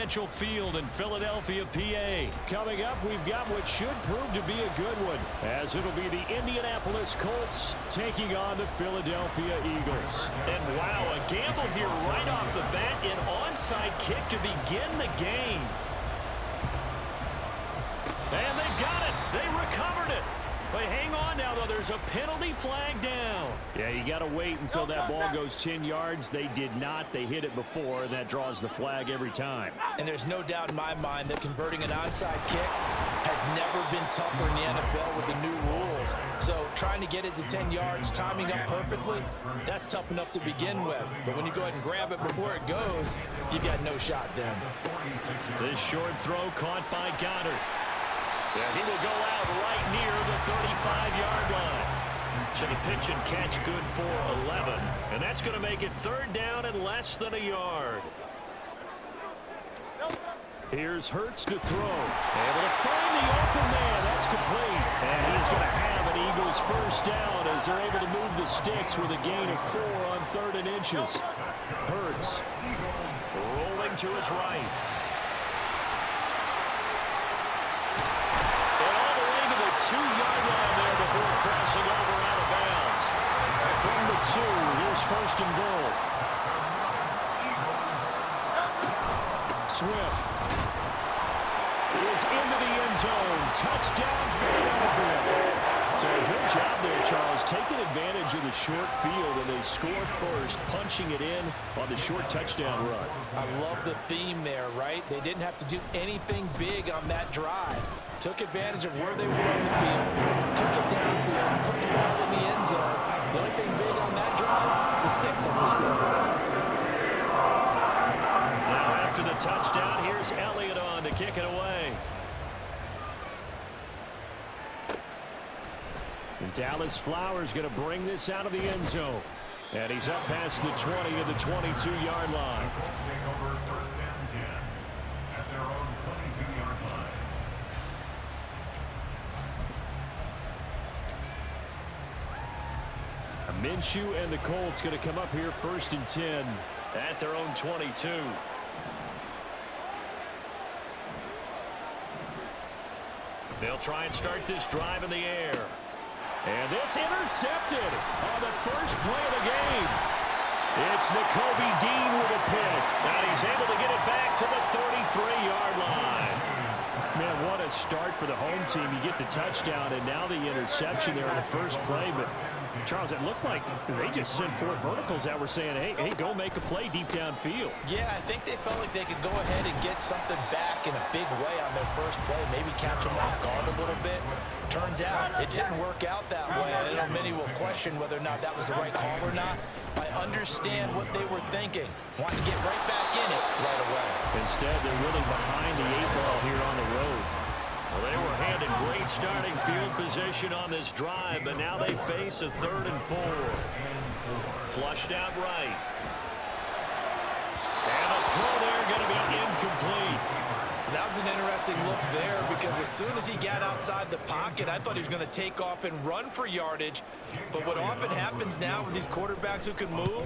Financial Field in Philadelphia, PA. Coming up, we've got what should prove to be a good one, as it'll be the Indianapolis Colts taking on the Philadelphia Eagles. And wow, a gamble here right off the bat, an onside kick to begin the game. And they've got it. They recovered it. But hang on now, though. There's a penalty flag down. Yeah, you got to wait until that ball goes 10 yards. They did not. They hit it before, and that draws the flag every time. And there's no doubt in my mind that converting an onside kick has never been tougher in the NFL with the new rules. So trying to get it to 10 yards, timing up perfectly, that's tough enough to begin with. But when you go ahead and grab it before it goes, you've got no shot then. This short throw caught by Goddard. Yeah, he will go out right near the 35-yard line. So the pitch and catch good for 11. And that's going to make it third down and less than a yard. Here's Hurts to throw. Able to find the open man. That's complete. And he's going to have an Eagles first down as they're able to move the sticks with a gain of 4 on 3rd and inches. Hurts rolling to his right. And all the way to the 2-yard line there before crossing over out of bounds. From the 2, here's 1st and goal. Swift is into the end zone. Touchdown, Philadelphia. So a good job there, Charles, taking advantage of the short field, and they score first, punching it in on the short touchdown run. I love the theme there, right? They didn't have to do anything big on that drive. Took advantage of where they were on the field, took it downfield, put the ball in the end zone. The only thing big on that drive, the 6 on the scoreboard. Now after the touchdown, here's Elliott on to kick it away. And Dallas Flowers going to bring this out of the end zone. And he's up past the 20 to the 22-yard line. Minshew and the Colts going to come up here 1st and 10 at their own 22. They'll try and start this drive in the air. And this intercepted on the first play of the game. It's Nakobe Dean with a pick. And he's able to get it back to the 33-yard line. Man, what a start for the home team. You get the touchdown and now the interception there on the first play. But, Charles, it looked like they just sent 4 verticals that were saying, hey, go make a play deep downfield. Yeah, I think they felt like they could go ahead and get something back in a big way on their first play, maybe catch them off guard a little bit. Turns out it didn't work out that way. I know many will question whether or not that was the right call or not. I understand what they were thinking, wanting to get right back in it right away. Instead, they're really behind the 8-ball here on the road. Well, they were handed great starting field position on this drive, but now they face a 3rd and 4. Flushed out right. And a throw there going to be incomplete. That was an interesting look there because as soon as he got outside the pocket, I thought he was going to take off and run for yardage. But what often happens now with these quarterbacks who can move,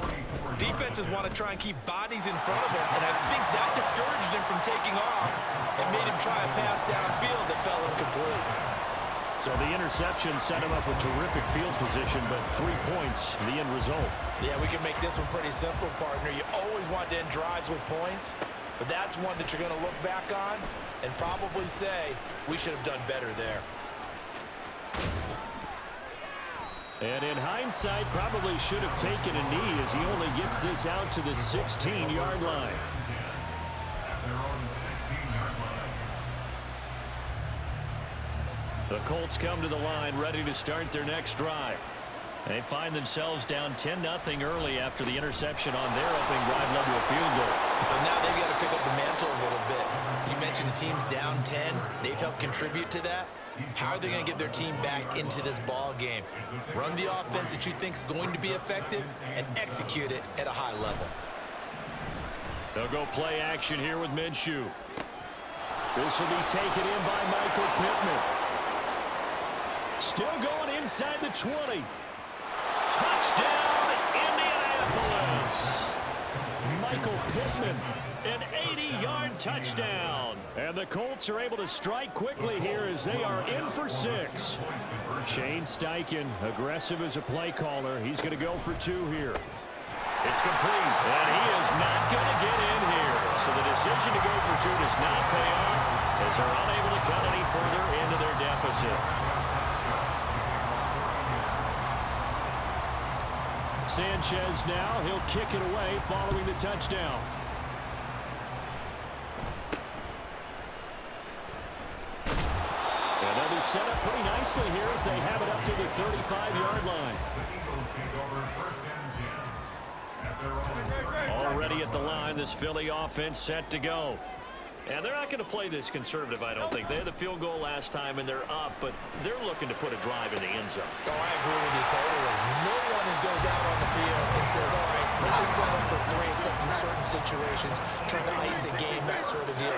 defenses want to try and keep bodies in front of them. And I think that discouraged him from taking off and made him try a pass downfield that fell incomplete. So the interception set him up with terrific field position, but 3 points, the end result. Yeah, we can make this one pretty simple, partner. You always want to end drives with points. But that's one that you're going to look back on and probably say, we should have done better there. And in hindsight, probably should have taken a knee as he only gets this out to the 16-yard line. The Colts come to the line ready to start their next drive. They find themselves down 10-0 early after the interception on their opening drive led to a field goal. So now they've got to pick up the mantle a little bit. You mentioned the team's down 10. They've helped contribute to that. How are they going to get their team back into this ball game? Run the offense that you think is going to be effective and execute it at a high level. They'll go play action here with Minshew. This will be taken in by Michael Pittman. Still going inside the 20. Touchdown, Indianapolis. Michael Pittman. An 80-yard touchdown. And the Colts are able to strike quickly here as they are in for 6. Shane Steichen, aggressive as a play caller. He's going to go for 2 here. It's complete, and he is not going to get in here. So the decision to go for 2 does not pay off as they're unable to cut any further into their deficit. Sanchez now, he'll kick it away following the touchdown. And they'll be set up pretty nicely here as they have it up to the 35-yard line. Already at the line, this Philly offense set to go. And they're not going to play this conservative, I don't think. They had the field goal last time, and they're up, but they're looking to put a drive in the end zone. Oh, I agree with you totally. No one goes out on the field and says, all right, let's just settle for 3, except in certain situations, trying to ice a game, that sort of deal.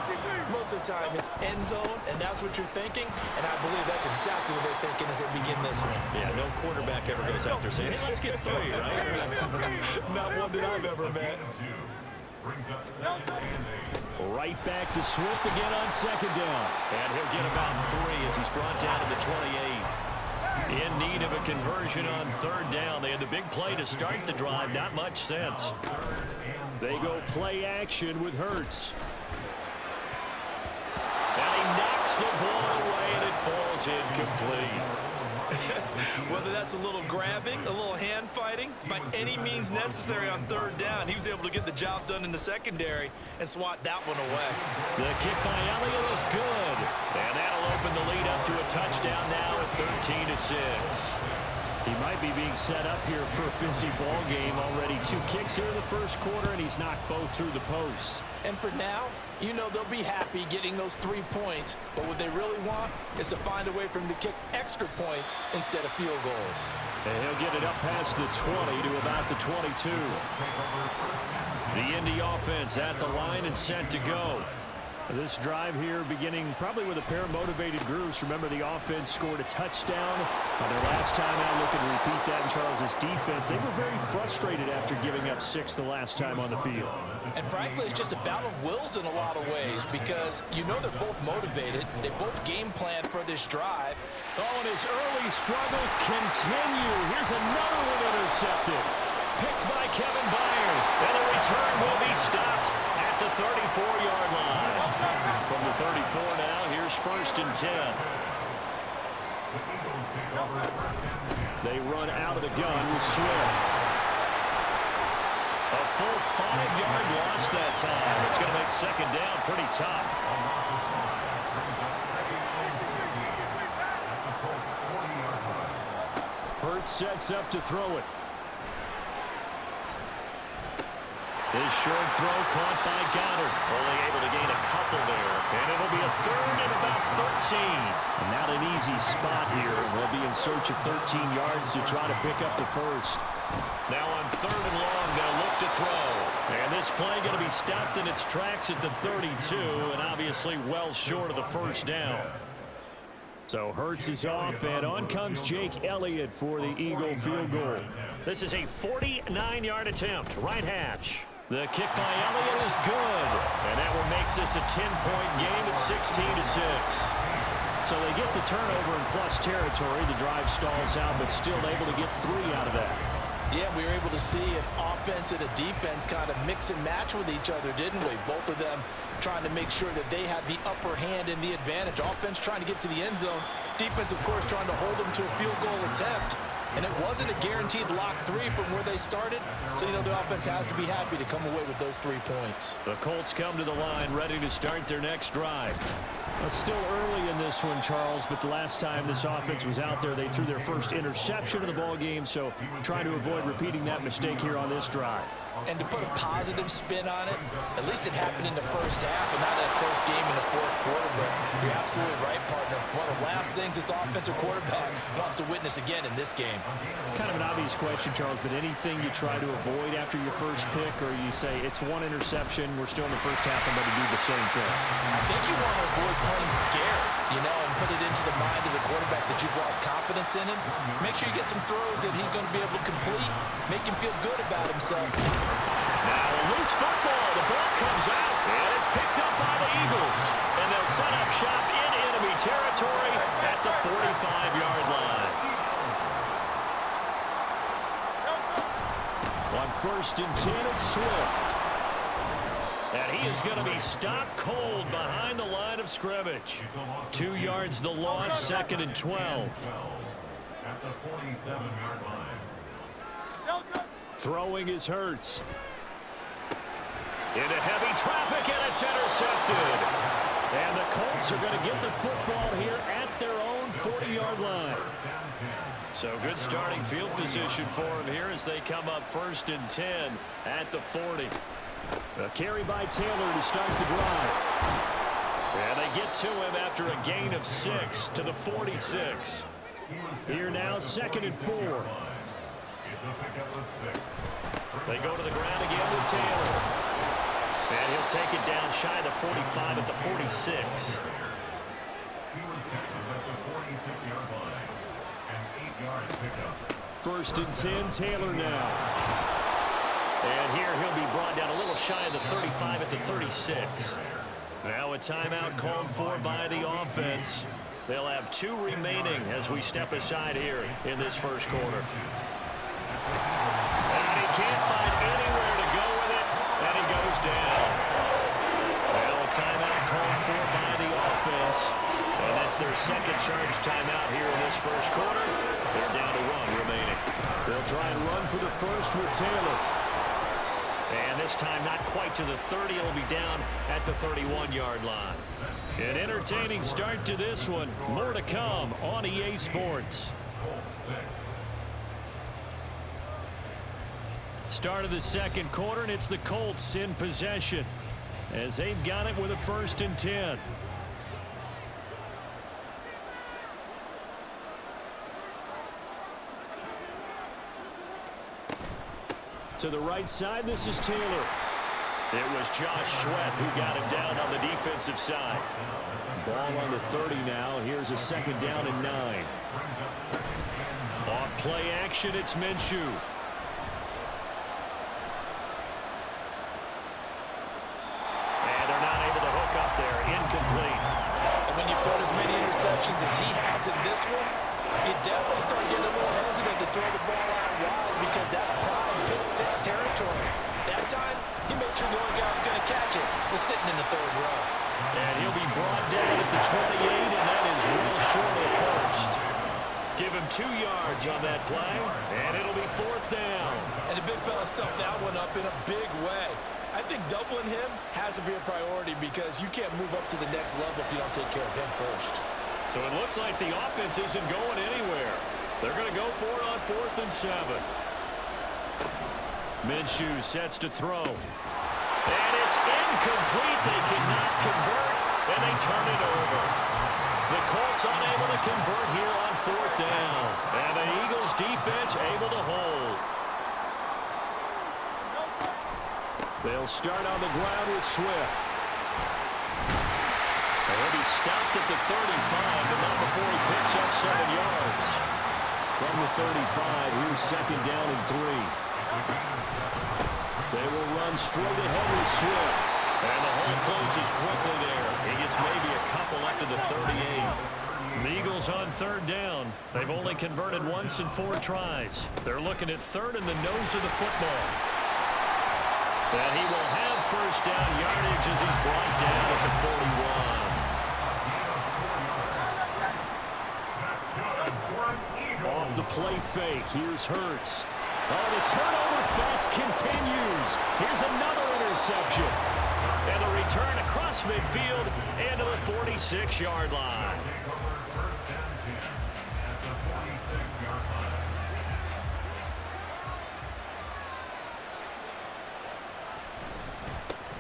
Most of the time, it's end zone, and that's what you're thinking, and I believe that's exactly what they're thinking as they begin this one. Yeah, no quarterback ever goes out there saying, hey, let's get 3, right? Not one that I've ever met. Right back to Swift again on 2nd down. And he'll get about 3 as he's brought down to the 28. In need of a conversion on 3rd down. They had the big play to start the drive. Not much sense. They go play action with Hurts. And he knocks the ball away, and it falls incomplete. Whether that's a little grabbing, a little hand fighting, by any means necessary on 3rd down, he was able to get the job done in the secondary and swat that one away. The kick by Elliott is good. And that'll open the lead up to a touchdown now at 13-6. He might be being set up here for a busy ball game already. 2 kicks here in the first quarter, and he's knocked both through the posts. And for now, you know they'll be happy getting those 3 points, but what they really want is to find a way for him to kick extra points instead of field goals. And he'll get it up past the 20 to about the 22. The Indy offense at the line and set to go. This drive here beginning probably with a pair of motivated groups. Remember, the offense scored a touchdown on their last time out. Looking to repeat that in Charles's defense. They were very frustrated after giving up 6 the last time on the field. And frankly, it's just a battle of wills in a lot of ways because you know they're both motivated. They both game planned for this drive. Oh, and his early struggles continue. Here's another one intercepted. Picked by Kevin Byard. And the return will be stopped at the 34-yard line. From the 34 now, here's 1st and 10. They run out of the gun with Swift. A full 5-yard loss that time. It's going to make 2nd down pretty tough. Hurts sets up to throw it. His short throw caught by Goddard. Only able to gain a couple there. And it'll be a 3rd and about 13. And not an easy spot here. They'll be in search of 13 yards to try to pick up the 1st. Now on 3rd and long, they'll look to throw. And this play going to be stopped in its tracks at the 32. And obviously well short of the 1st down. So Hurts is off, and on comes Jake Elliott for the Eagle field goal. This is a 49-yard attempt, right hash. The kick by Elliott is good, and that one makes this a 10-point game at 16-6. So they get the turnover in plus territory. The drive stalls out, but still able to get 3 out of that. Yeah, we were able to see an offense and a defense kind of mix and match with each other, didn't we? Both of them trying to make sure that they had the upper hand and the advantage. Offense trying to get to the end zone. Defense, of course, trying to hold them to a field goal attempt. And it wasn't a guaranteed lock 3 from where they started. So, you know, the offense has to be happy to come away with those 3 points. The Colts come to the line, ready to start their next drive. It's still early in this one, Charles, but the last time this offense was out there, they threw their first interception of the ball game, so trying to avoid repeating that mistake here on this drive. And to put a positive spin on it, at least it happened in the first half and not in a close game in the 4th quarter, but you're absolutely right, partner. One of the last things this offensive quarterback wants to witness again in this game. Kind of an obvious question, Charles, but anything you try to avoid after your first pick, or you say it's 1 interception, we're still in the first half, I'm going to do the same thing? I think you want to avoid playing scared, you know, and put it into the mind of the quarterback that you've lost confidence in him. Make sure you get some throws that he's going to be able to complete, make him feel good about himself. Now a loose football. The ball comes out, and it's picked up by the Eagles. And they'll set up shop in enemy territory at the 45-yard line. On 1st and 10, it's Swift. And he is going to be stopped cold behind the line of scrimmage. 2 yards the loss, 2nd and 12. At the 47-yard line. Throwing is Hurts. Into heavy traffic, and it's intercepted. And the Colts are going to get the football here at their own 40-yard line. So good starting field position for him here as they come up 1st and 10 at the 40. A carry by Taylor to start the drive. And they get to him after a gain of 6 to the 46. Here now, 2nd and 4. They go to the ground again with Taylor. And he'll take it down shy of the 45 at the 46. He was tackled at the 46-yard line. An 8-yard pickup. 1st and 10, Taylor now. And here he'll be brought down a little shy of the 35 at the 36. Now a timeout called for by the offense. They'll have 2 remaining as we step aside here in this first quarter. And he can't find anywhere to go with it, and he goes down. Well, a timeout called for by the offense. And that's their second charge timeout here in this first quarter. They're down to 1 remaining. They'll try and run for the first with Taylor. And this time not quite to the 30. It'll be down at the 31-yard line. An entertaining start to this one. More to come on EA Sports. Start of the second quarter, and it's the Colts in possession as they've got it with a 1st and 10. To the right side, this is Taylor. It was Josh Sweat who got him down on the defensive side. Ball on the 30 now. Here's a 2nd down and 9. Off play action, it's Minshew. And they're not able to hook up there. Incomplete. And when you throw as many interceptions as he has in this one, you definitely start getting a little hesitant to throw the ball out wide because that's prime pick 6 territory. That time, he made sure the only guy who was going to catch it was sitting in the 3rd row. And he'll be brought down at the 28, and that is well short of the first. Give him 2 yards on that play, and it'll be 4th down. And the big fella stuffed that one up in a big way. I think doubling him has to be a priority because you can't move up to the next level if you don't take care of him first. So it looks like the offense isn't going anywhere. They're going to go for it on 4th and 7. Minshew sets to throw. And it's incomplete. They cannot convert, and they turn it over. The Colts unable to convert here on 4th down. And the Eagles defense able to hold. They'll start on the ground with Swift. And he'll be stopped at the 35, but not before he picks up 7 yards. From the 35, here's 2nd down and 3. They will run straight ahead with Swift. And the hole closes quickly there. He gets maybe a couple up to the 38. The Eagles on 3rd down. They've only converted once in 4 tries. They're looking at 3rd in the nose of the football. And he will have 1st down yardage as he's brought down at the 41. Off the play fake, here's Hurts. Oh, the turnover fest continues. Here's another interception. And a return across midfield and to the 46-yard line.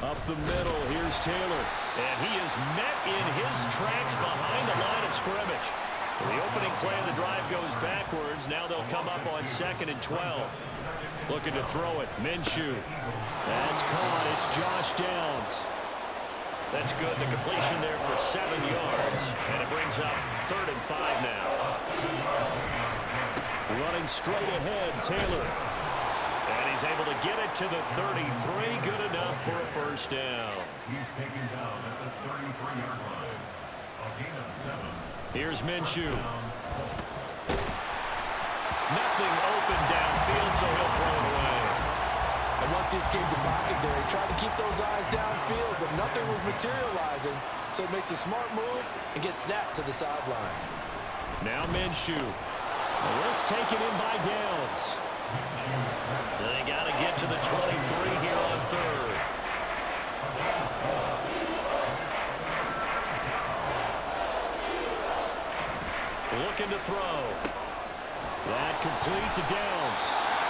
Up the middle, here's Taylor. And he is met in his tracks behind the line of scrimmage. The opening play of the drive goes backwards. Now they'll come up on 2nd and 12. Looking to throw it. Minshew. That's caught. It's Josh Downs. That's good. The completion there for 7 yards. And it brings up 3rd and 5 now. Running straight ahead, Taylor. And he's able to get it to the 33. Good enough for a first down. He's taken down at the 33-yard line. A gain of 7. Here's Minshew. Nothing open downfield, so he'll throw it away. And once he escaped the pocket there, he tried to keep those eyes downfield, but nothing was materializing. So he makes a smart move and gets that to the sideline. Now Minshew. The risk taken in by Downs. They got to get to the 23 here on third. Looking to throw. That complete to Downs.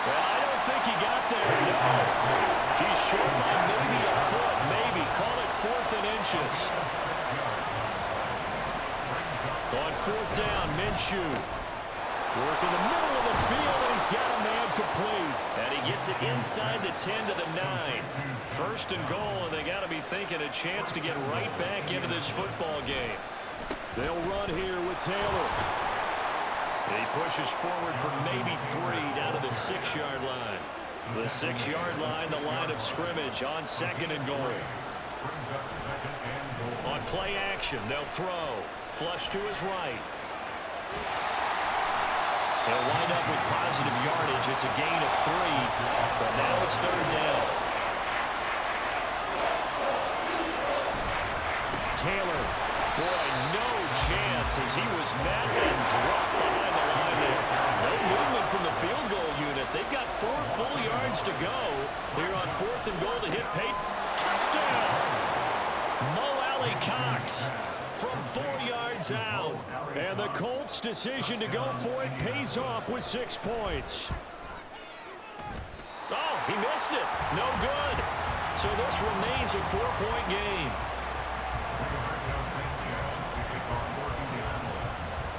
Well, I don't think he got there. No. He's short by maybe a foot. Maybe. Call it 4th and inches. On 4th down, Minshew. Work in the middle of the field, and he's got a man complete. And he gets it inside the 10 to the 9. 1st and goal, and they got to be thinking a chance to get right back into this football game. They'll run here with Taylor. He pushes forward for maybe 3 down to the 6-yard line. The 6-yard line, the line of scrimmage on 2nd and goal. On play action, they'll throw. Flush to his right. They'll wind up with positive yardage. It's a gain of 3, but now it's 3rd down. Taylor, boy, no chance as he was met and dropped behind the line there. No movement from the field goal unit. They've got 4 full yards to go here on 4th and goal to hit Peyton. Touchdown! Mo Alley Cox from 4 yards out. And the Colts' decision to go for it pays off with 6 points. Oh, he missed it. No good. So this remains a 4-point game.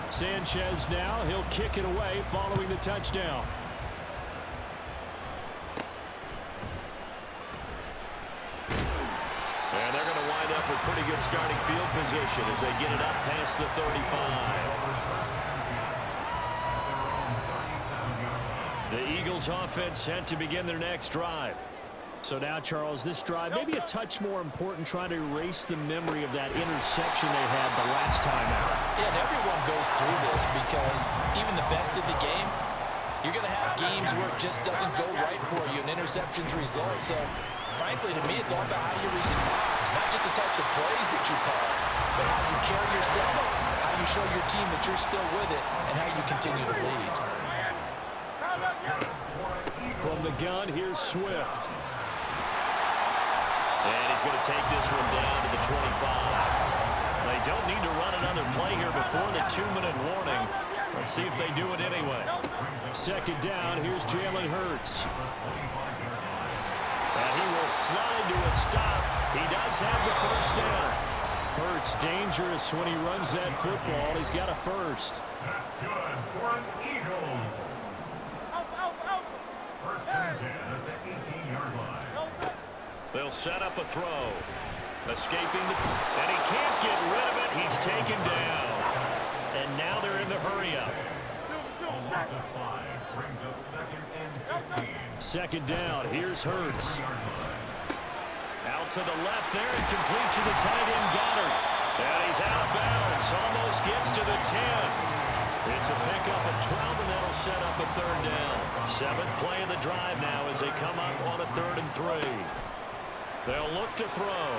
Sanchez now, he'll kick it away following the touchdown. And they're going to wind up with pretty good starting field position as they get it up past the 35. The Eagles offense set to begin their next drive. So now, Charles, this drive maybe a touch more important, trying to erase the memory of that interception they had the last time out. Yeah, and everyone goes through this because even the best in the game, you're going to have games where it just doesn't go right for you, and interceptions result. So, frankly, to me, it's all about how you respond, not just the types of plays that you call, but how you carry yourself, how you show your team that you're still with it, and how you continue to lead. From the gun, here's Swift. And he's going to take this one down to the 25. They don't need to run another play here before the 2-minute warning. Let's see if they do it anyway. 2nd down, here's Jalen Hurts. And he will slide to a stop. He does have the first down. Hurts dangerous when he runs that football. He's got a first. That's good for an Eagles. First and 10 at the 18-yard line. They'll set up a throw. Escaping and he can't get rid of it. He's taken down. And now they're in the hurry-up. Loss of 5 brings up 2nd and 15. 2nd down. Here's Hurts. Out to the left there and complete to the tight end Goddard. And he's out of bounds. Almost gets to the 10. It's a pickup of 12, and that'll set up a 3rd down. 7th play of the drive now as they come up on a 3rd and 3. They'll look to throw.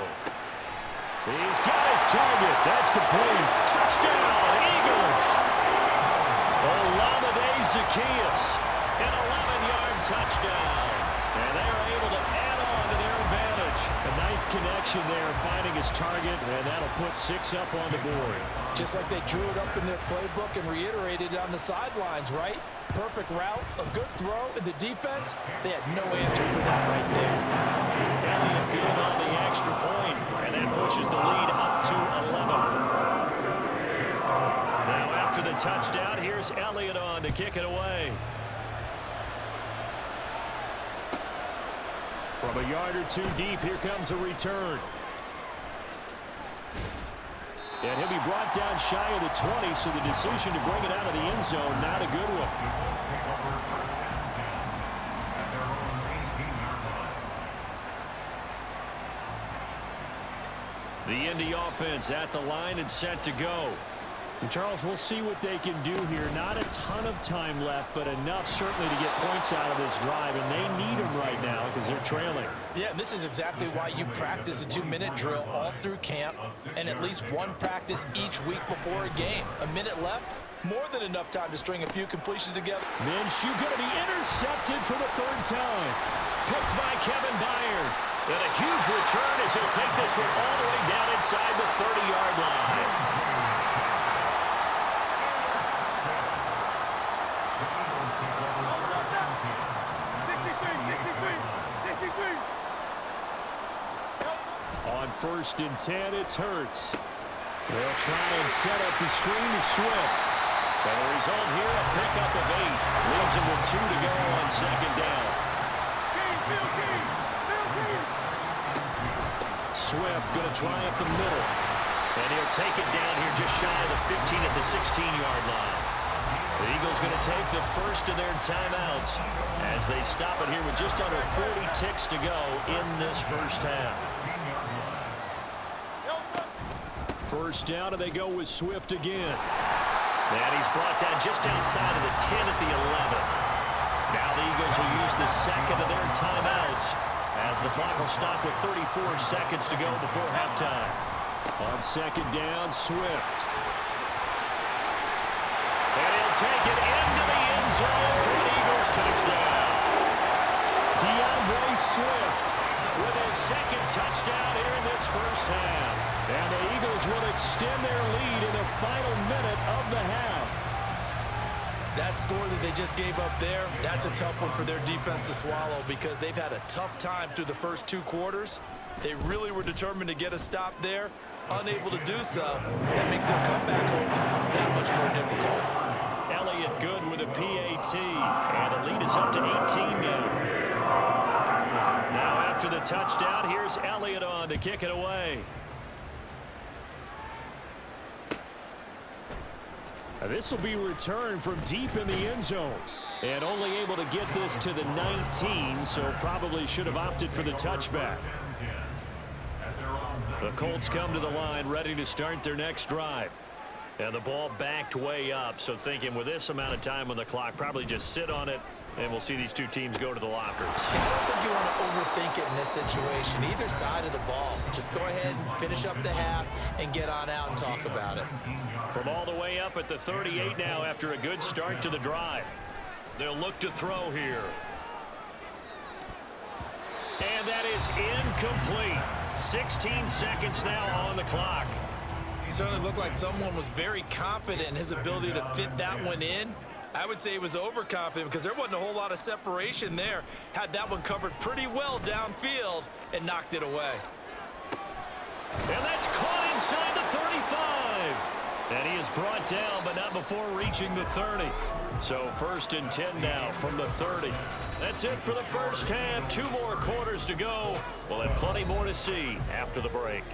He's got his target. That's complete. Touchdown, Eagles. Olamide Zaccheaus, an 11-yard touchdown. And they are able to add on to their advantage. A nice connection there, finding his target, and that'll put 6 up on the board. Just like they drew it up in their playbook and reiterated it on the sidelines, right? Perfect route, a good throw, and the defense, they had no answer for that right there. Elliott good on the extra point, and that pushes the lead up to 11. Now after the touchdown, here's Elliott on to kick it away. From a yard or 2 deep, here comes a return. And he'll be brought down shy of the 20, so the decision to bring it out of the end zone, not a good one. The Indy offense at the line and set to go. And Charles, we'll see what they can do here. Not a ton of time left, but enough certainly to get points out of this drive, and they need them right now because they're trailing. Yeah, and this is exactly why you practice a 2-minute drill all through camp and at least one practice each week before a game. A minute left, more than enough time to string a few completions together. Minshew going to be intercepted for the third time. Picked by Kevin Byard. And a huge return as he'll take this one all the way down inside the 30-yard line. On 1st and 10, it's Hurts. They'll try and set up the screen to Swift. And the result here, a pickup of 8. Leaves him with 2 to go on 2nd down. Swift going to try up the middle. And he'll take it down here just shy of the 15 at the 16-yard line. The Eagles going to take the first of their timeouts as they stop it here with just under 40 ticks to go in this first half. First down, and they go with Swift again. And he's brought down just outside of the 10 at the 11. Now the Eagles will use the second of their timeouts as the clock will stop with 34 seconds to go before halftime. On 2nd down, Swift. And he'll take it into the end zone for an Eagles touchdown. DeAndre Swift with his 2nd touchdown here in this first half. And the Eagles will extend their lead in the final minute of the half. That score that they just gave up there, that's a tough one for their defense to swallow because they've had a tough time through the first 2 quarters. They really were determined to get a stop there. Unable to do so, that makes their comeback hopes that much more difficult. Elliott good with a PAT, and the lead is up to 18 now. Now after the touchdown, here's Elliott on to kick it away. This will be returned from deep in the end zone. And only able to get this to the 19, so probably should have opted for the touchback. The Colts come to the line ready to start their next drive. And the ball backed way up, so thinking with this amount of time on the clock, probably just sit on it, and we'll see these two teams go to the lockers. I don't think you want to overthink it in this situation. Either side of the ball. Just go ahead and finish up the half and get on out and talk about it. From all the way up at the 38 now after a good start to the drive. They'll look to throw here. And that is incomplete. 16 seconds now on the clock. It certainly looked like someone was very confident in his ability to fit that one in. I would say he was overconfident because there wasn't a whole lot of separation there. Had that one covered pretty well downfield and knocked it away. And that's caught inside the 35. And he is brought down, but not before reaching the 30. So 1st and 10 now from the 30. That's it for the first half. 2 more quarters to go. We'll have plenty more to see after the break.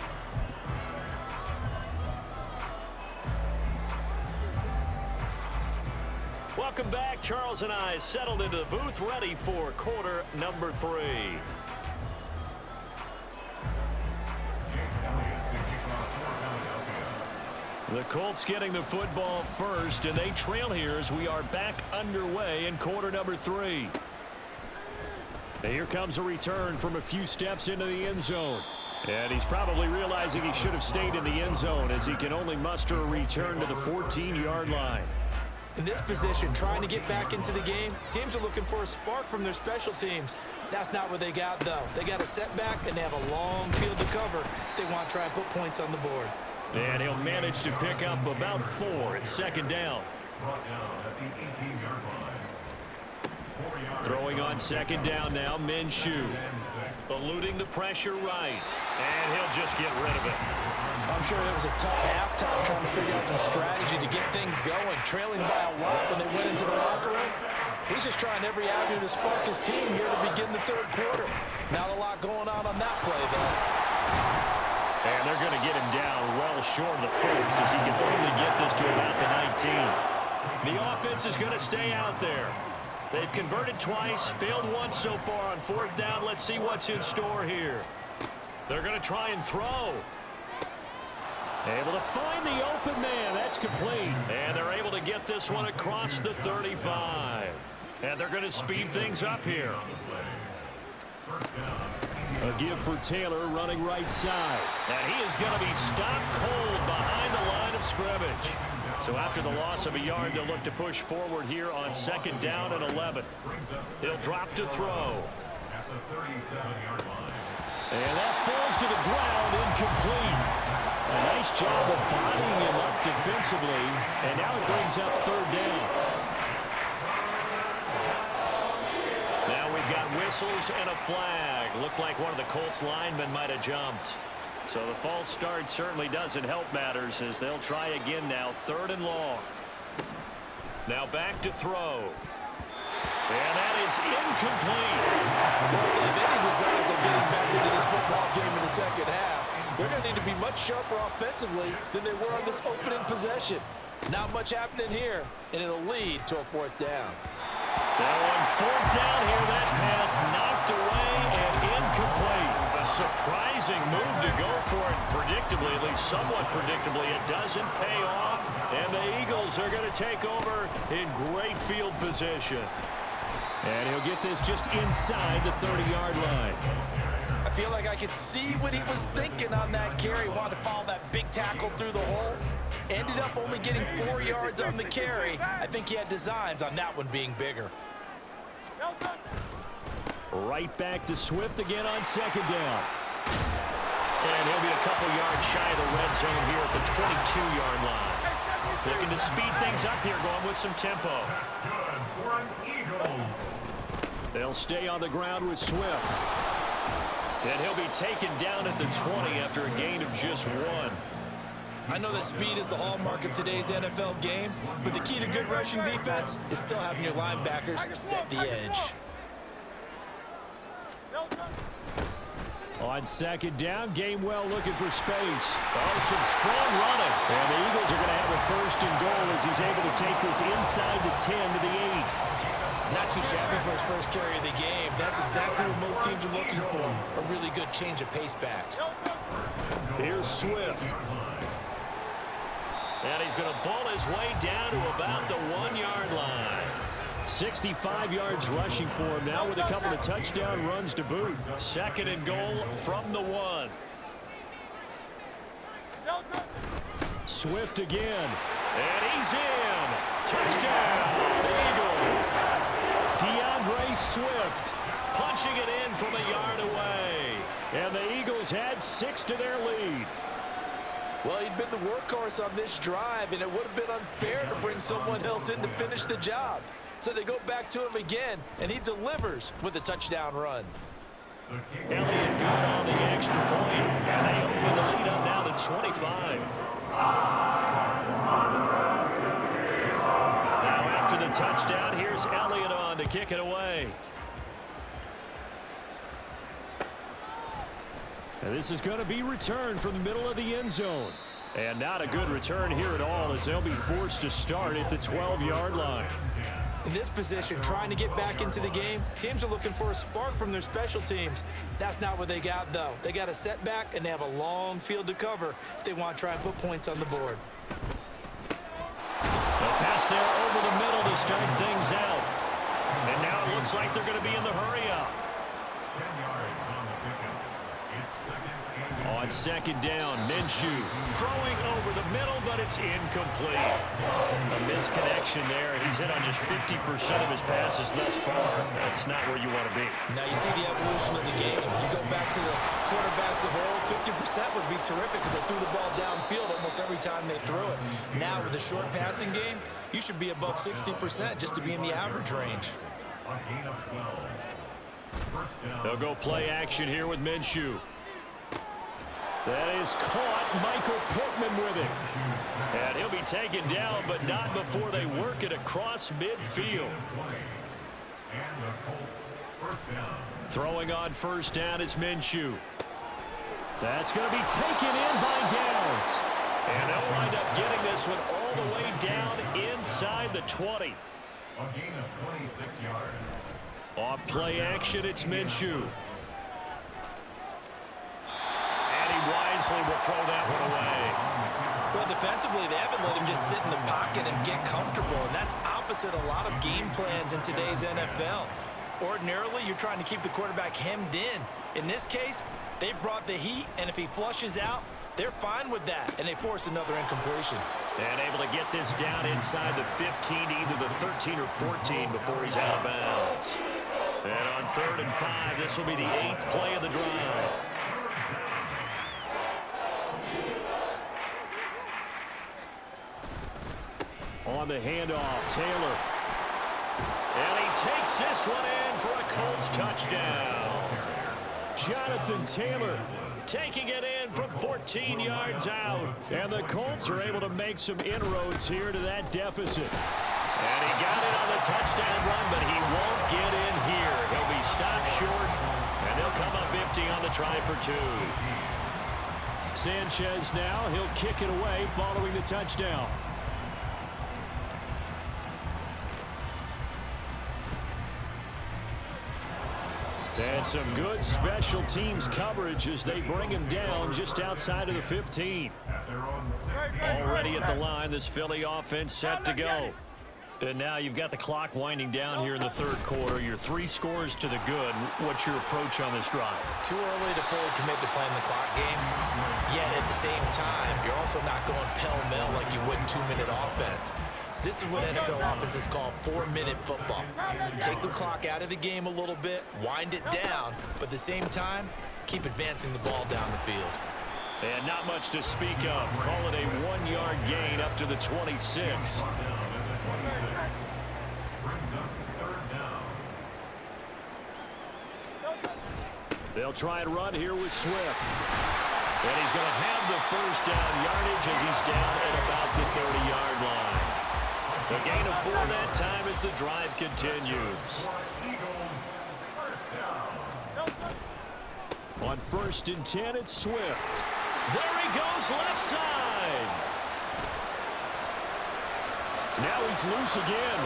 Welcome back. Charles and I settled into the booth ready for quarter number 3. The Colts getting the football first, and they trail here as we are back underway in quarter number 3. And here comes a return from a few steps into the end zone. And he's probably realizing he should have stayed in the end zone as he can only muster a return to the 14-yard line. In this position, trying to get back into the game, teams are looking for a spark from their special teams. That's not what they got, though. They got a setback, and they have a long field to cover if they want to try and put points on the board. And he'll manage to pick up about 4 at 2nd down. Throwing on 2nd down now, Minshew. Eluding the pressure right. And he'll just get rid of it. I'm sure it was a tough halftime trying to figure out some strategy to get things going. Trailing by a lot when they went into the locker room. He's just trying every avenue to spark his team here to begin the 3rd quarter. Not a lot going on that play, though. And they're going to get him down well short of the first as he can only get this to about the 19. The offense is going to stay out there. They've converted twice, failed once so far on 4th down. Let's see what's in store here. They're going to try and throw. Able to find the open man. That's complete. And they're able to get this one across the 35. And they're going to speed things up here. A give for Taylor running right side. And he is going to be stopped cold behind the line of scrimmage. So after the loss of a yard, they'll look to push forward here on 2nd down and 11. He'll drop to throw. At the 37-yard line. And that falls to the ground, incomplete. A nice job of bodying him up defensively. And now it brings up 3rd down. Now we've got whistles and a flag. Looked like one of the Colts linemen might have jumped. So the false start certainly doesn't help matters as they'll try again now. 3rd and long. Now back to throw. And that is incomplete. Well, they have any designs of getting back into this football game in the 2nd half. They're going to need to be much sharper offensively than they were on this opening possession. Not much happening here, and it'll lead to a 4th down. Now on 4th down here, that pass knocked away and incomplete. A surprising move to go for it predictably, at least somewhat predictably. It doesn't pay off, and the Eagles are going to take over in great field position. And he'll get this just inside the 30-yard line. I feel like I could see what he was thinking on that carry. Wanted to follow that big tackle through the hole. Ended up only getting 4 yards on the carry. I think he had designs on that one being bigger. Right back to Swift again on 2nd down. And he'll be a couple yards shy of the red zone here at the 22-yard line. Looking to speed things up here, going with some tempo. That's good for an Eagles. They'll stay on the ground with Swift. And he'll be taken down at the 20 after a gain of just 1. I know that speed is the hallmark of today's NFL game, but the key to good rushing defense is still having your linebackers set the edge. On 2nd down, Gainwell looking for space. Oh, some strong running. And the Eagles are going to have a 1st and goal as he's able to take this inside the 10 to the 8. Not too shabby for his first carry of the game. That's exactly what most teams are looking for. A really good change of pace back. Here's Swift. And he's going to ball his way down to about the 1-yard line. 65 yards rushing for him now with a couple of touchdown runs to boot. 2nd and goal from the 1. Swift again. And he's in. Touchdown, Eagles. DeAndre Swift punching it in from a yard away. And the Eagles had 6 to their lead. Well, he'd been the workhorse on this drive, and it would have been unfair to bring someone else in to finish the job. So they go back to him again, and he delivers with a touchdown run. Elliott good on the extra point, and they open the lead up now to 25. Now after the touchdown, here's Elliott on to kick it away. And this is going to be returned from the middle of the end zone. And not a good return here at all as they'll be forced to start at the 12-yard line. In this position, trying to get back into the game, teams are looking for a spark from their special teams. That's not what they got, though. They got a setback, and they have a long field to cover if they want to try and put points on the board. A pass there over the middle to start things out. And now it looks like they're going to be in the hurry-up. 10 yards on the pickup. It's 2nd and On 2nd down, Minshew throwing over the middle, but it's incomplete. A misconnection there. He's hit on just 50% of his passes thus far. That's not where you want to be. Now you see the evolution of the game. You go back to the quarterbacks of old, 50% would be terrific because they threw the ball downfield almost every time they threw it. Now with the short passing game, you should be above 60% just to be in the average range. a gain of 12. First down. They'll go play action here with Minshew. That is caught. Michael Pittman with it. And he'll be taken down, but not before they work it across midfield. And the Colts first down. Throwing on first down is Minshew. That's going to be taken in by Downs. And they'll wind up getting this one all the way down inside the 20. A gain of 26 yards. Off play action, it's Minshew. And he winds wisely will throw that one away. Well, defensively, they haven't let him just sit in the pocket and get comfortable, and that's opposite a lot of game plans in today's NFL. Ordinarily, you're trying to keep the quarterback hemmed in. In this case, they brought the heat, and if he flushes out, they're fine with that, and they force another incompletion. And able to get this down inside the 15 to either the 13 or 14 before he's out of bounds. And on 3rd and 5, this will be the 8th play of the drive. On the handoff, Taylor. And he takes this one in for a Colts touchdown. Jonathan Taylor taking it in from 14 yards out. And the Colts are able to make some inroads here to that deficit. And he got it on the touchdown run, but he won't get in here. He'll be stopped short, and he'll come up empty on the try for 2. Sanchez now, he'll kick it away following the touchdown. And some good special teams coverage as they bring him down just outside of the 15. Already at the line, this Philly offense set to go. And now you've got the clock winding down here in the 3rd quarter. Your 3 scores to the good. What's your approach on this drive? Too early to fully commit to playing the clock game. Yet at the same time, you're also not going pell-mell like you would in 2-minute offense. This is what NFL offenses call 4-minute football. Take the clock out of the game a little bit, wind it down, but at the same time, keep advancing the ball down the field. And not much to speak of. Call it a 1-yard gain up to the 26. They'll try and run here with Swift. And he's going to have the first down yardage as he's down at about the 30-yard line. A gain of 4 that time as the drive continues. On 1st and 10, it's Swift. There he goes left side. Now he's loose again.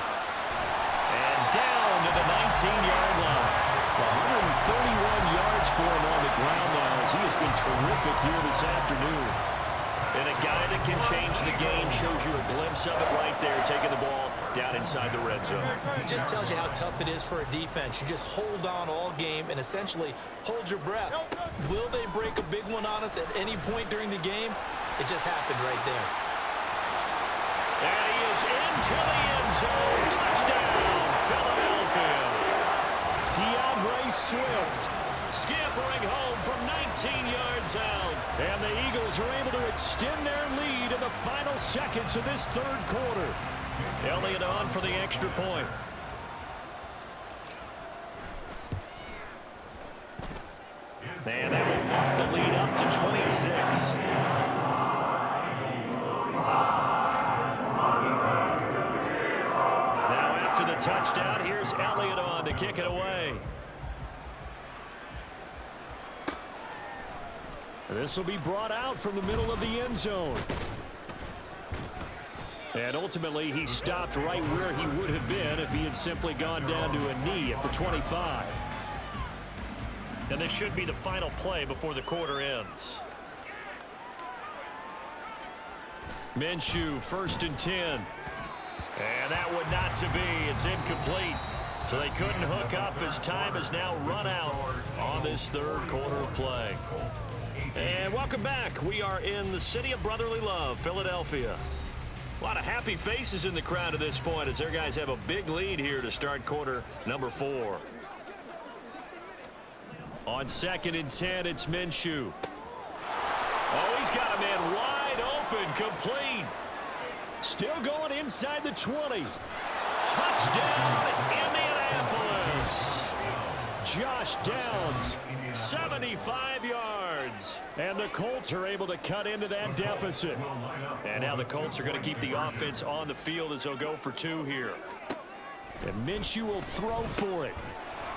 And down to the 19-yard line. 131 yards for him on the ground now as he has been terrific here this afternoon. And a guy that can change the game shows you a glimpse of it right there, taking the ball down inside the red zone. It just tells you how tough it is for a defense. You just hold on all game and essentially hold your breath. Will they break a big one on us at any point during the game? It just happened right there. And he is into the end zone. Touchdown, Philadelphia. DeAndre Swift scampering home from 19 yards out. And the Eagles are able to extend their lead in the final seconds of this 3rd quarter. Elliott on for the extra point. And that will bump the lead up to 26. Now after the touchdown, here's Elliott on to kick it away. This will be brought out from the middle of the end zone. And ultimately, he stopped right where he would have been if he had simply gone down to a knee at the 25. And this should be the final play before the quarter ends. Minshew, 1st and 10. And that would not to be. It's incomplete. So they couldn't hook up as time has now run out on this 3rd quarter of play. And welcome back. We are in the city of brotherly love, Philadelphia. A lot of happy faces in the crowd at this point as their guys have a big lead here to start quarter number 4. On 2nd and 10, it's Minshew. Oh, he's got a man wide open, complete. Still going inside the 20. Touchdown, Indianapolis. Josh Downs, 75 yards. And the Colts are able to cut into that deficit. And now the Colts are going to keep the offense on the field as they'll go for 2 here. And Minshew will throw for it.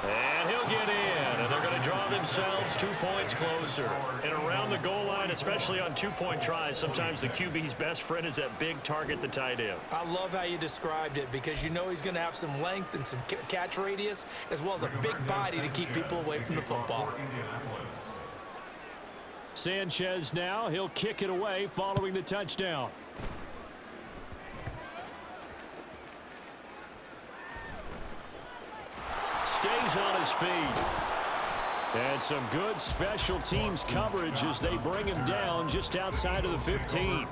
And he'll get in, and they're going to draw themselves 2 points closer. And around the goal line, especially on 2-point tries, sometimes the QB's best friend is that big target, the tight end. I love how you described it because you know he's going to have some length and some catch radius as well as a big body to keep people away from the football. Sanchez now. He'll kick it away following the touchdown. Stays on his feet. And some good special teams coverage as they bring him down just outside of the 15.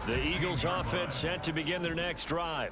The Eagles offense set to begin their next drive.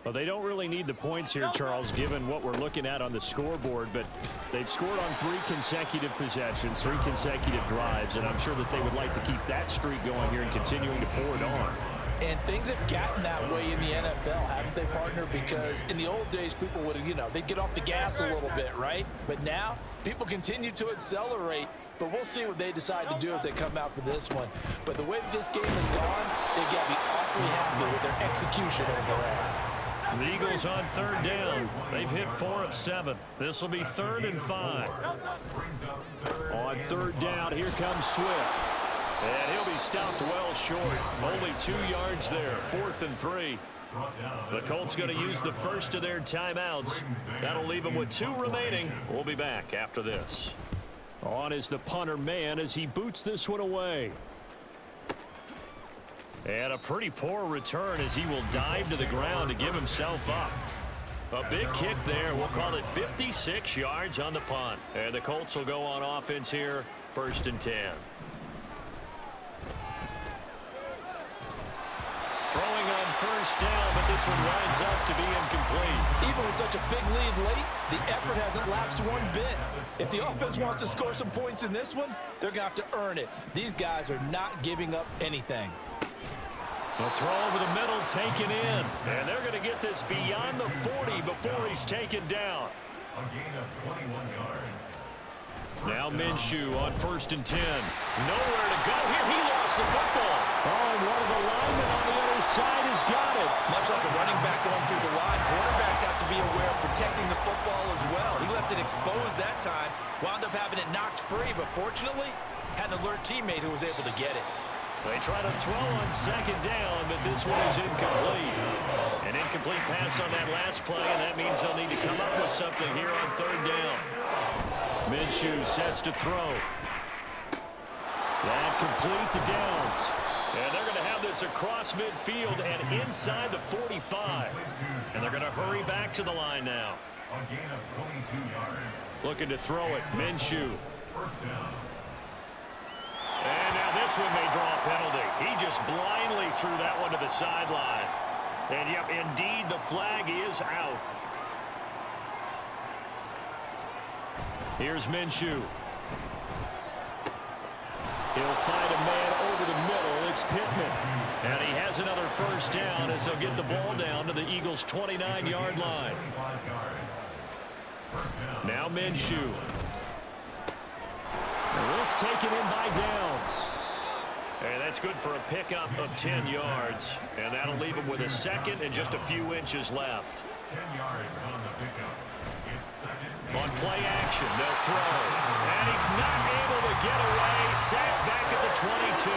Well, they don't really need the points here, Charles, given what we're looking at on the scoreboard, but they've scored on 3 consecutive possessions, 3 consecutive drives, and I'm sure that they would like to keep that streak going here and continuing to pour it on. And things have gotten that way in the NFL, haven't they, partner? Because in the old days, people would, they'd get off the gas a little bit, right? But now, people continue to accelerate. But we'll see what they decide to do as they come out for this one. But the way that this game has gone, they've got to be awfully happy with their execution overall. The Eagles on 3rd down. They've hit 4 of 7. This will be 3rd and 5. On 3rd down, here comes Swift. And he'll be stopped well short. Only 2 yards there. 4th and 3. The Colts going to use the first of their timeouts. That'll leave them with 2 remaining. We'll be back after this. On is the punter man as he boots this one away. And a pretty poor return as he will dive to the ground to give himself up. A big kick there. We'll call it 56 yards on the punt. And the Colts will go on offense here. 1st and 10. Throwing on 1st down, but this one winds up to be incomplete. Even with such a big lead late, the effort hasn't lapsed one bit. If the offense wants to score some points in this one, they're going to have to earn it. These guys are not giving up anything. The throw over the middle taken in. And they're going to get this beyond the 40 before he's taken down. A gain of 21 yards. Now Minshew on 1st and 10. Nowhere to go here. He lost the football. Oh, and one of the linemen on the other side has got it. Much like a running back going through the line, quarterbacks have to be aware of protecting the football as well. He left it exposed that time, wound up having it knocked free, but fortunately, had an alert teammate who was able to get it. They try to throw on 2nd down, but this one is incomplete. An incomplete pass on that last play, and that means they'll need to come up with something here on 3rd down. Minshew sets to throw. That complete to Downs. And they're going to have this across midfield and inside the 45. And they're going to hurry back to the line now. A gain of 22 yards. Looking to throw it. Minshew. 1st down. And now this one may draw a penalty. He just blindly threw that one to the sideline. And, yep, indeed, the flag is out. Here's Minshew. He'll find a man over the middle. It's Pittman. And he has another 1st down as they'll get the ball down to the Eagles' 29-yard line. Now Minshew. This taken in by Downs. And that's good for a pickup of 10 yards. And that'll leave him with a 2nd and just a few inches left. 10 yards on the pickup. It's 2nd. On play action, they'll throw. And he's not able to get away. Sacked back at the 22.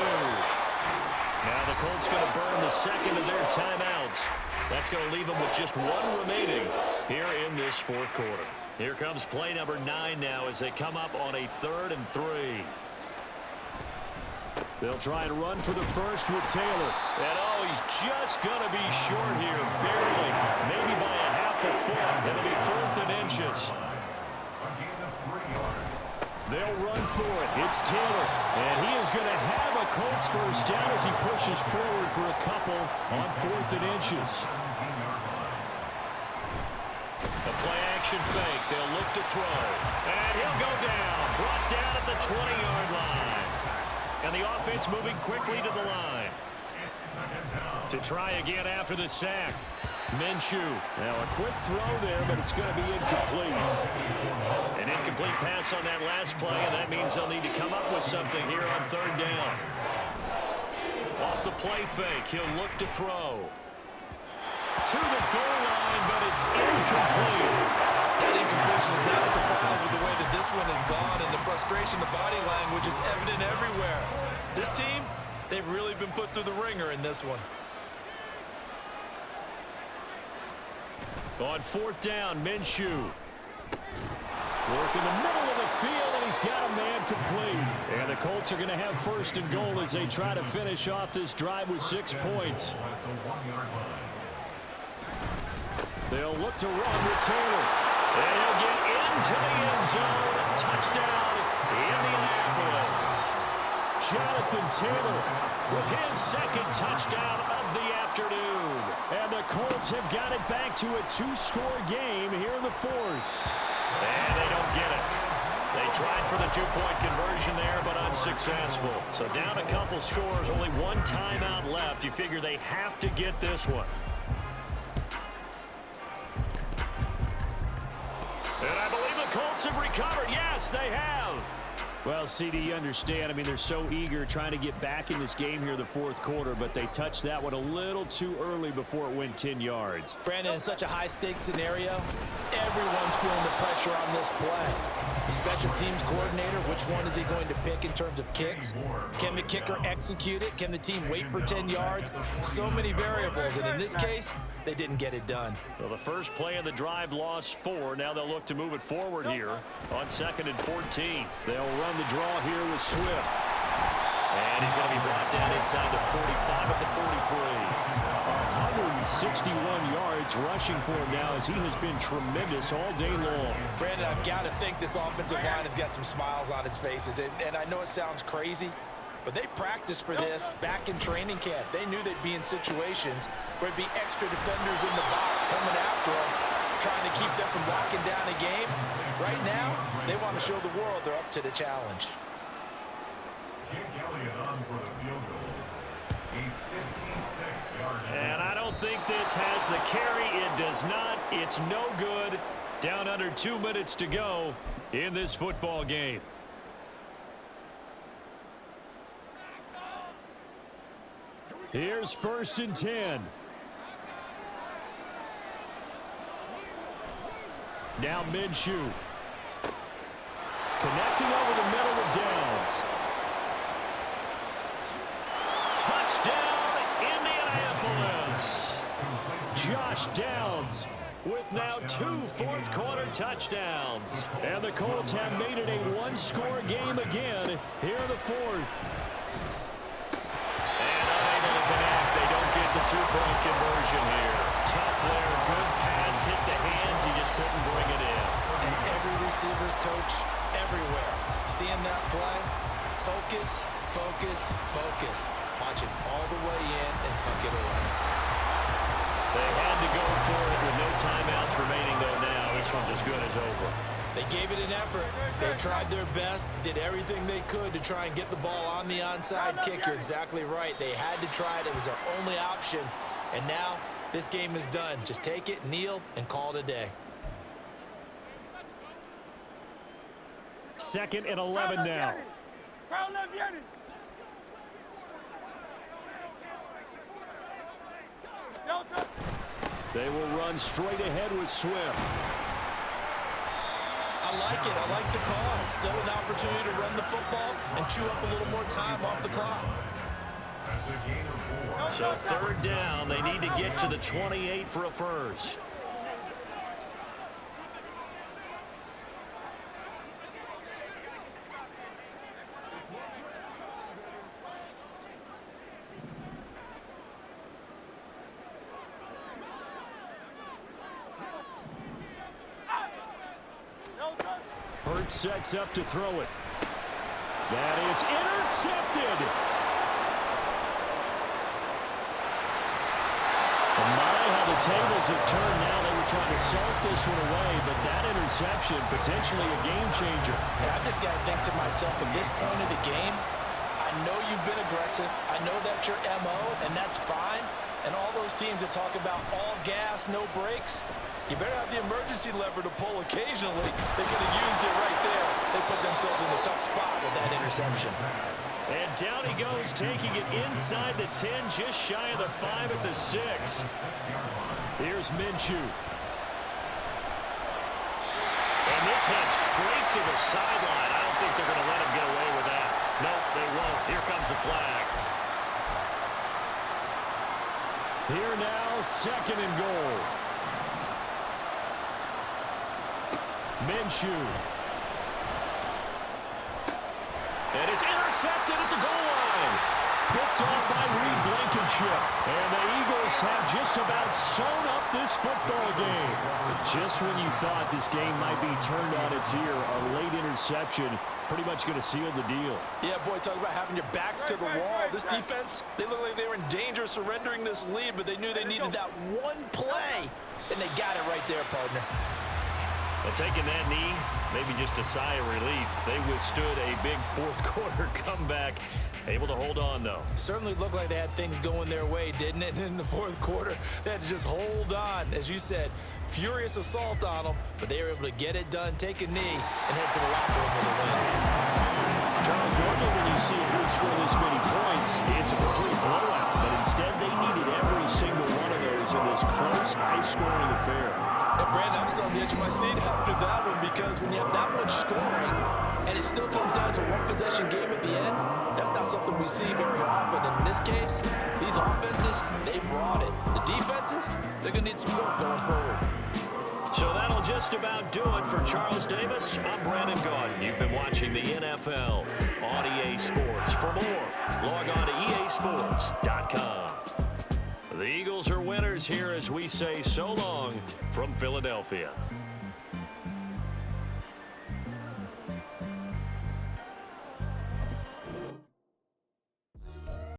Now the Colts going to burn the 2nd of their timeouts. That's going to leave them with just 1 remaining here in this 4th quarter. Here comes play number 9 now as they come up on a 3rd and 3. They'll try and run for the first with Taylor. And, oh, he's just going to be short here, barely, maybe by a half a foot. It'll be 4th and inches. They'll run for it. It's Taylor. And he is going to have a Colts 1st down as he pushes forward for a couple on 4th and inches. The play action fake. They'll look to throw. And he'll go down. Brought down at the 20-yard line. And the offense moving quickly to the line. To try again after the sack. Minshew. Now a quick throw there, but it's going to be incomplete. An incomplete pass on that last play, and that means they'll need to come up with something here on 3rd down. Off the play fake, he'll look to throw. To the goal line, but it's incomplete. That incompletion is not a surprise with the way that this one has gone, and the frustration, the body language is evident everywhere. This team, they've really been put through the ringer in this one. On 4th down, Minshew. Work in the middle of the field, and he he's got a man complete. And the Colts are going to have first and goal as they try to finish off this drive with 6 points. They'll look to run with Taylor. And he'll get into the end zone. Touchdown, Indianapolis. Jonathan Taylor with his second touchdown of the afternoon. And the Colts have got it back to a 2-score game here in the 4th. And they don't get it. They tried for the 2-point conversion there, but unsuccessful. So down a couple scores, only one timeout left. You figure they have to get this one. And I believe the Colts have recovered. Yes, they have. Well, CD, you understand. I mean, they're so eager trying to get back in this game here in the 4th quarter, but they touched that one a little too early before it went 10 yards. Brandon, in such a high-stakes scenario, everyone's feeling the pressure on this play. The special teams coordinator, which one is he going to pick in terms of kicks? Can the kicker execute it? Can the team wait for 10 yards? So many variables, and in this case, they didn't get it done. Well, the first play of the drive lost 4. Now they'll look to move it forward here on 2nd and 14. They'll run the draw here with Swift. And he's going to be brought down inside the 45 at the 43. 161 yards rushing for him now as he has been tremendous all day long. Brandon, I've got to think this offensive line has got some smiles on its faces. And I know it sounds crazy, but they practiced for this back in training camp. They knew they'd be in situations where it'd be extra defenders in the box coming after them, trying to keep them from locking down a game. Right now, they want to show the world they're up to the challenge. And I don't think this has the carry. It does not. It's no good. Down under 2 minutes to go in this football game. Here's 1st and 10. Now Minshew. Connecting over the middle with Downs. Touchdown, Indianapolis. Josh Downs with now 2 fourth-quarter touchdowns. And the Colts have made it a 1-score game again here in the 4th. And unable to connect. They don't get the 2-point conversion here. Tough there. Good pass. Hit the hands. He just couldn't bring it in. And every receiver's coach everywhere, seeing that play, focus, focus, focus. Watch it all the way in and tuck it away. They had to go for it with no timeouts remaining, though, now. This one's as good as over. They gave it an effort. They tried their best, did everything they could to try and get the ball on the onside kick. You're exactly right. They had to try it. It was their only option. And now this game is done. Just take it, kneel, and call it a day. 2nd and 11 now. They will run straight ahead with Swift. I like it. I like the call. Still an opportunity to run the football and chew up a little more time off the clock. So 3rd down. They need to get to the 28 for a first. Hurts sets up to throw it. That is intercepted. My, how the tables have turned now. They were trying to salt this one away, but that interception, potentially a game changer. I just got to think to myself, at this point of the game, I know you've been aggressive. I know that's your MO, and that's fine. And all those teams that talk about all gas, no brakes, you better have the emergency lever to pull occasionally. They could have used it right there. They put themselves in a tough spot with that interception. And down he goes, taking it inside the 10, just shy of the 5 at the 6. Here's Minshew. And this head straight to the sideline. I don't think they're going to let him get away with that. Nope, they won't. Here comes the flag. Here now, 2nd and goal. Minshew. And it's intercepted at the goal line. Picked off by Reed Blankenship. And the Eagles have just about sewn up this football game. Just when you thought this game might be turned on its ear, a late interception pretty much going to seal the deal. Yeah, boy, talk about having your backs to the wall. This defense, they look like they were in danger of surrendering this lead, but they knew they needed that one play, and they got it right there, partner. And taking that knee, maybe just a sigh of relief. They withstood a big fourth-quarter comeback. Able to hold on, though. Certainly looked like they had things going their way, didn't it? In the fourth quarter, they had to just hold on. As you said, furious assault on them, but they were able to get it done, take a knee, and head to the locker room with a win. Charles, normally when you see a group score this many points, it's a complete blowout. But instead, they needed every single one of those in this close, high-scoring affair. And Brandon, I'm still on the edge of my seat after that one, because when you have that much scoring and it still comes down to one possession game at the end, that's not something we see very often. In this case, these offenses, they brought it. The defenses, they're going to need some work going forward. So that'll just about do it for Charles Davis. I'm Brandon Gaudin. You've been watching the NFL on EA Sports. For more, log on to easports.com. The Eagles are winners here as we say so long from Philadelphia.